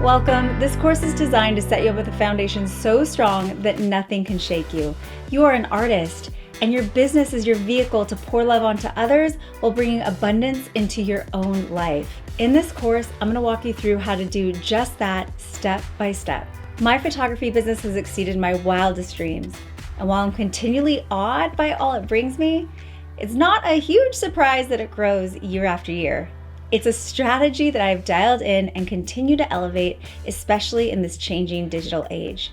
Welcome. This course is designed to set you up with a foundation so strong that nothing can shake you. You are an artist, and your business is your vehicle to pour love onto others while bringing abundance into your own life. In this course, I'm going to walk you through how to do just that step by step. My photography business has exceeded my wildest dreams, and while I'm continually awed by all it brings me, it's not a huge surprise that it grows year after year. It's a strategy that I've dialed in and continue to elevate, especially in this changing digital age.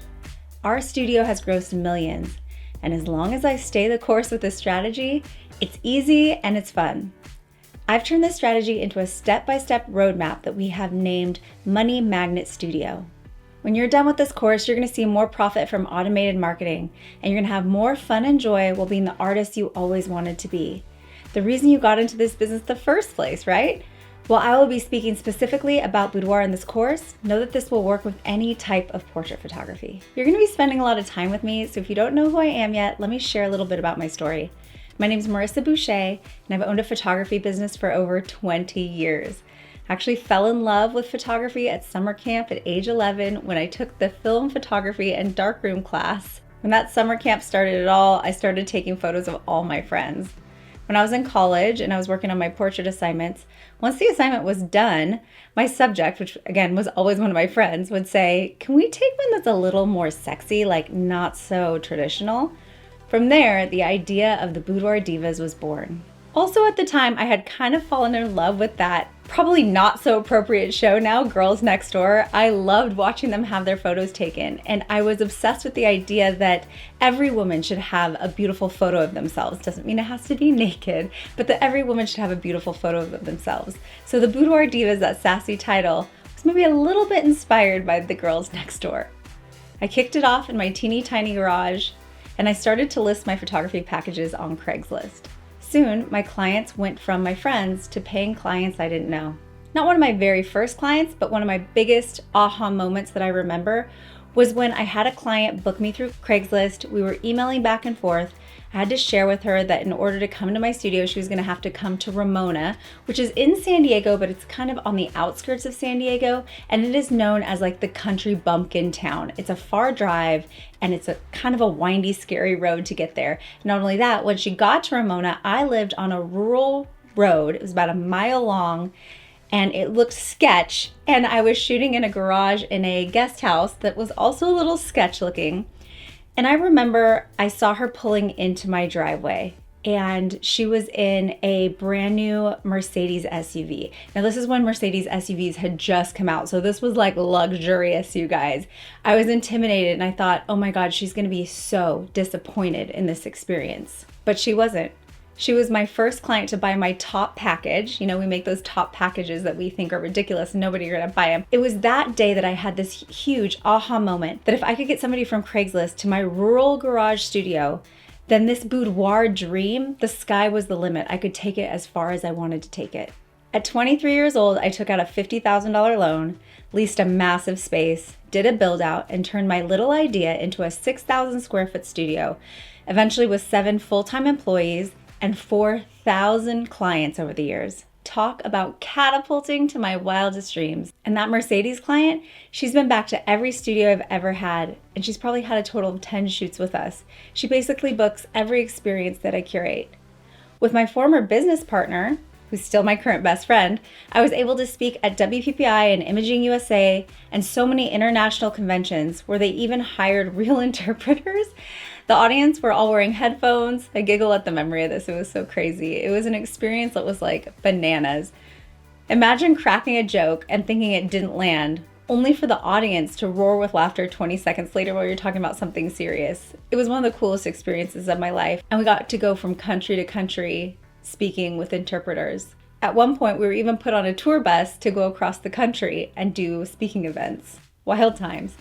Our studio has grossed millions, and as long as I stay the course with this strategy, it's easy and it's fun. I've turned this strategy into a step-by-step roadmap that we have named Money Magnet Studio. When you're done with this course, you're going to see more profit from automated marketing, and you're going to have more fun and joy while being the artist you always wanted to be. The reason you got into this business in the first place, right? While I will be speaking specifically about boudoir in this course, know that this will work with any type of portrait photography. You're going to be spending a lot of time with me, so if you don't know who I am yet, let me share a little bit about my story. My name is Marissa Boucher, and I've owned a photography business for over 20 years. I actually fell in love with photography at summer camp at age 11 when I took the film photography and darkroom class. When that summer camp started at all, I started taking photos of all my friends. When I was in college and I was working on my portrait assignments, once the assignment was done, my subject, which again was always one of my friends, would say, "Can we take one that's a little more sexy, like not so traditional?" From there, the idea of the Boudoir Divas was born. Also at the time, I had kind of fallen in love with that probably not so appropriate show now, Girls Next Door. I loved watching them have their photos taken, and I was obsessed with the idea that every woman should have a beautiful photo of themselves. Doesn't mean it has to be naked, but that every woman should have a beautiful photo of themselves. So the Boudoir Divas, that sassy title, was maybe a little bit inspired by the Girls Next Door. I kicked it off in my teeny tiny garage, and I started to list my photography packages on Craigslist. Soon, my clients went from my friends to paying clients I didn't know. Not one of my very first clients, but one of my biggest aha moments that I remember was when I had a client book me through Craigslist. We were emailing back and forth. I had to share with her that in order to come to my studio, she was going to have to come to Ramona, which is in San Diego, but it's kind of on the outskirts of San Diego, and it is known as like the country bumpkin town. It's a far drive, and it's a kind of a windy, scary road to get there. Not only that, when she got to Ramona, I lived on a rural road. It was about a mile long, and it looked sketch, and I was shooting in a garage in a guest house that was also a little sketch looking. And I remember I saw her pulling into my driveway, and she was in a brand new Mercedes SUV. Now this is when Mercedes SUVs had just come out, so this was like luxurious, you guys. I was intimidated and I thought, oh my God, she's gonna be so disappointed in this experience. But she wasn't. She was my first client to buy my top package. You know, we make those top packages that we think are ridiculous and nobody are gonna buy them. It was that day that I had this huge aha moment that if I could get somebody from Craigslist to my rural garage studio, then this boudoir dream, the sky was the limit. I could take it as far as I wanted to take it. At 23 years old, I took out a $50,000 loan, leased a massive space, did a build out, and turned my little idea into a 6,000 square foot studio, eventually with 7 full-time employees and 4,000 clients over the years. Talk about catapulting to my wildest dreams. And that Mercedes client, she's been back to every studio I've ever had, and she's probably had a total of 10 shoots with us. She basically books every experience that I curate. With my former business partner, who's still my current best friend, I was able to speak at WPPI and Imaging USA and so many international conventions where they even hired real interpreters. The audience were all wearing headphones. I giggle at the memory of this. It was so crazy. It was an experience that was like bananas. Imagine cracking a joke and thinking it didn't land, only for the audience to roar with laughter 20 seconds later while you're talking about something serious. It was one of the coolest experiences of my life, and we got to go from country to country speaking with interpreters. At one point, we were even put on a tour bus to go across the country and do speaking events. Wild times.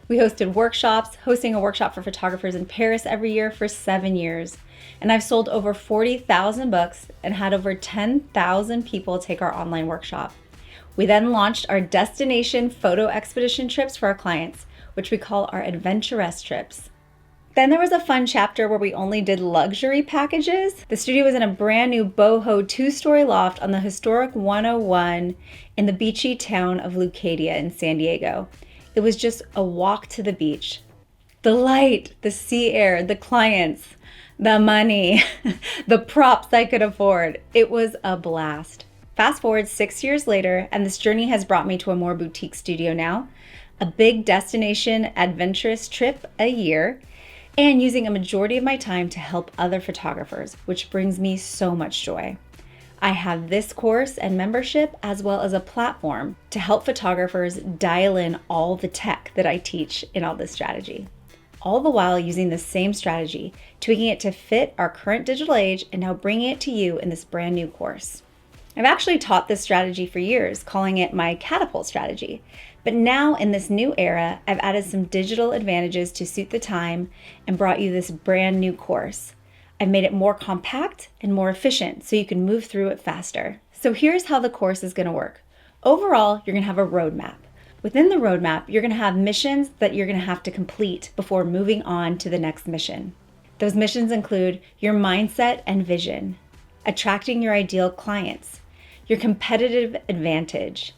We hosted workshops, hosting a workshop for photographers in Paris every year for 7 years. And I've sold over 40,000 books and had over 10,000 people take our online workshop. We then launched our destination photo expedition trips for our clients, which we call our Adventuress trips. Then there was a fun chapter where we only did luxury packages. The studio was in a brand new boho 2-story loft on the historic 101 in the beachy town of Leucadia in San Diego. It was just a walk to the beach. The light, the sea air, the clients, the money, the props I could afford. It was a blast. Fast forward 6 years later, and this journey has brought me to a more boutique studio now, a big destination adventurous trip a year, and using a majority of my time to help other photographers, which brings me so much joy. I have this course and membership as well as a platform to help photographers dial in all the tech that I teach in all this strategy. All the while using the same strategy, tweaking it to fit our current digital age and now bringing it to you in this brand new course. I've actually taught this strategy for years, calling it my catapult strategy. But now in this new era, I've added some digital advantages to suit the time and brought you this brand new course. I've made it more compact and more efficient so you can move through it faster. So here's how the course is going to work. Overall, you're going to have a roadmap. Within the roadmap, you're going to have missions that you're going to have to complete before moving on to the next mission. Those missions include your mindset and vision, attracting your ideal clients, your competitive advantage,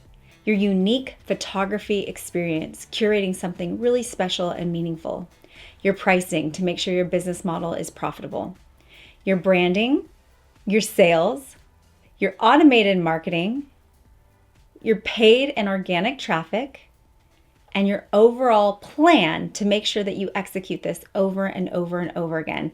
your unique photography experience, curating something really special and meaningful, your pricing to make sure your business model is profitable, your branding, your sales, your automated marketing, your paid and organic traffic, and your overall plan to make sure that you execute this over and over and over again,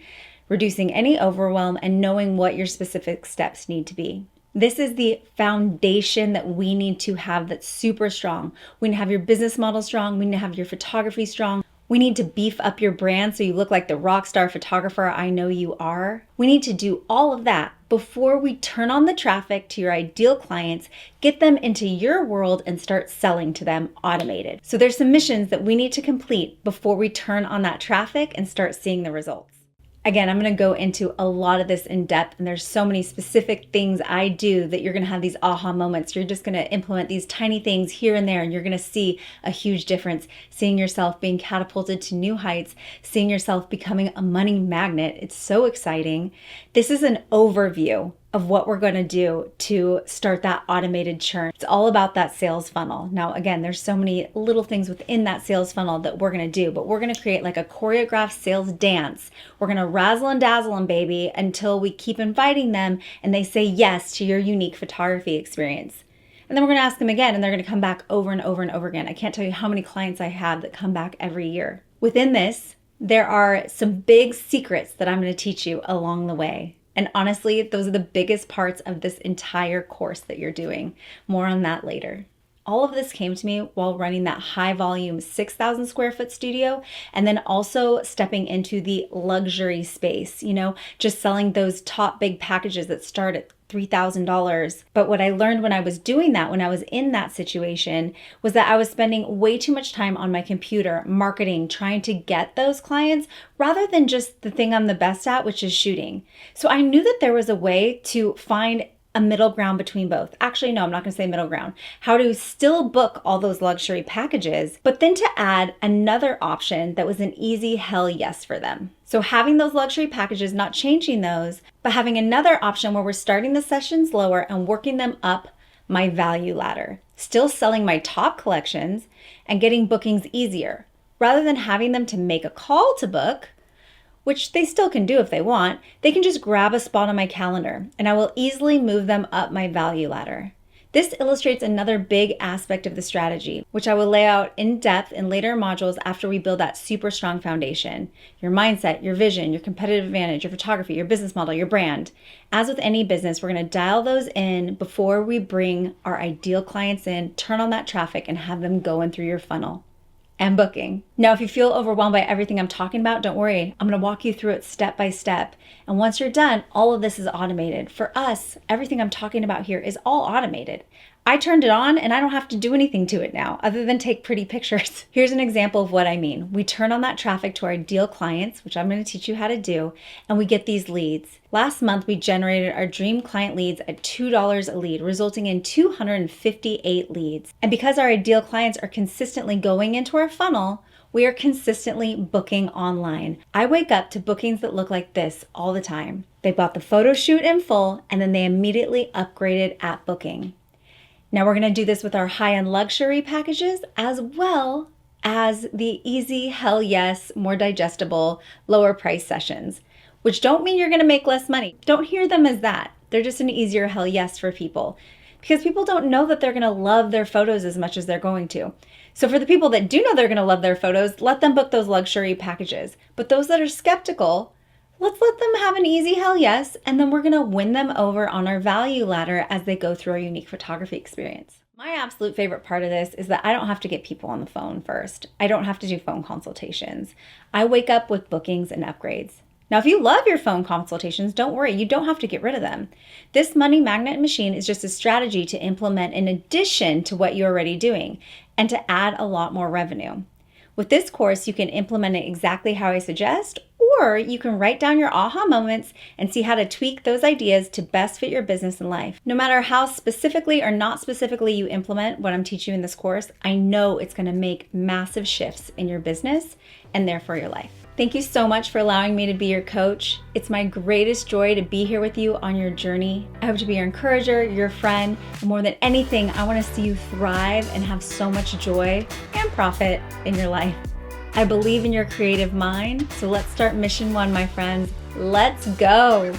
reducing any overwhelm and knowing what your specific steps need to be. This is the foundation that we need to have that's super strong. We need to have your business model strong. We need to have your photography strong. We need to beef up your brand so you look like the rock star photographer I know you are. We need to do all of that before we turn on the traffic to your ideal clients, get them into your world and start selling to them automated. So there's some missions that we need to complete before we turn on that traffic and start seeing the results. Again, I'm going to go into a lot of this in depth, and there's so many specific things I do that you're going to have these aha moments. You're just going to implement these tiny things here and there, and you're going to see a huge difference, seeing yourself being catapulted to new heights, seeing yourself becoming a money magnet. It's so exciting. This is an overview of what we're going to do to start that automated churn. It's all about that sales funnel. Now, again, there's so many little things within that sales funnel that we're going to do, but we're going to create like a choreographed sales dance. We're going to razzle and dazzle them, baby, until we keep inviting them and they say yes to your unique photography experience. And then we're going to ask them again, and they're going to come back over and over and over again. I can't tell you how many clients I have that come back every year. Within this, there are some big secrets that I'm going to teach you along the way. And honestly, those are the biggest parts of this entire course that you're doing. More on that later. All of this came to me while running that high volume 6,000 square foot studio, and then also stepping into the luxury space, just selling those top big packages that start at $3,000. But what I learned when I was doing that, when I was in that situation, was that I was spending way too much time on my computer marketing, trying to get those clients rather than just the thing I'm the best at, which is shooting. So I knew that there was a way to find a middle ground between both. Actually, no, I'm not going to say middle ground. How to still book all those luxury packages, but then to add another option that was an easy hell yes for them. So having those luxury packages, not changing those, but having another option where we're starting the sessions lower and working them up my value ladder. Still selling my top collections and getting bookings easier. Rather than having them to make a call to book, which they still can do if they want, they can just grab a spot on my calendar and I will easily move them up my value ladder. This illustrates another big aspect of the strategy, which I will lay out in depth in later modules after we build that super strong foundation. Your mindset, your vision, your competitive advantage, your photography, your business model, your brand. As with any business, we're going to dial those in before we bring our ideal clients in, turn on that traffic, and have them going through your funnel and booking. Now, if you feel overwhelmed by everything I'm talking about, don't worry. I'm going to walk you through it step by step. And once you're done, all of this is automated. For us, everything I'm talking about here is all automated. I turned it on and I don't have to do anything to it now other than take pretty pictures. Here's an example of what I mean. We turn on that traffic to our ideal clients, which I'm going to teach you how to do, and we get these leads. Last month, we generated our dream client leads at $2 a lead, resulting in 258 leads. And because our ideal clients are consistently going into our funnel, We are consistently booking online. I wake up to bookings that look like this all the time. They bought the photo shoot in full and then they immediately upgraded at booking. Now we're going to do this with our high-end luxury packages as well as the easy, hell yes, more digestible, lower price sessions, which don't mean you're going to make less money. Don't hear them as that. They're just an easier hell yes for people because people don't know that they're going to love their photos as much as they're going to. So for the people that do know they're going to love their photos, let them book those luxury packages. But those that are skeptical, let's let them have an easy hell yes, and then we're going to win them over on our value ladder as they go through our unique photography experience. My absolute favorite part of this is that I don't have to get people on the phone first. I don't have to do phone consultations. I wake up with bookings and upgrades. Now, if you love your phone consultations, don't worry, you don't have to get rid of them. This money magnet machine is just a strategy to implement in addition to what you're already doing and to add a lot more revenue. With this course, you can implement it exactly how I suggest, or you can write down your aha moments and see how to tweak those ideas to best fit your business and life. No matter how specifically or not specifically you implement what I'm teaching you in this course, I know it's going to make massive shifts in your business and therefore your life. Thank you so much for allowing me to be your coach. It's my greatest joy to be here with you on your journey. I hope to be your encourager, your friend, and more than anything, I want to see you thrive and have so much joy and profit in your life. I believe in your creative mind, so let's start mission 1, my friends. Let's go.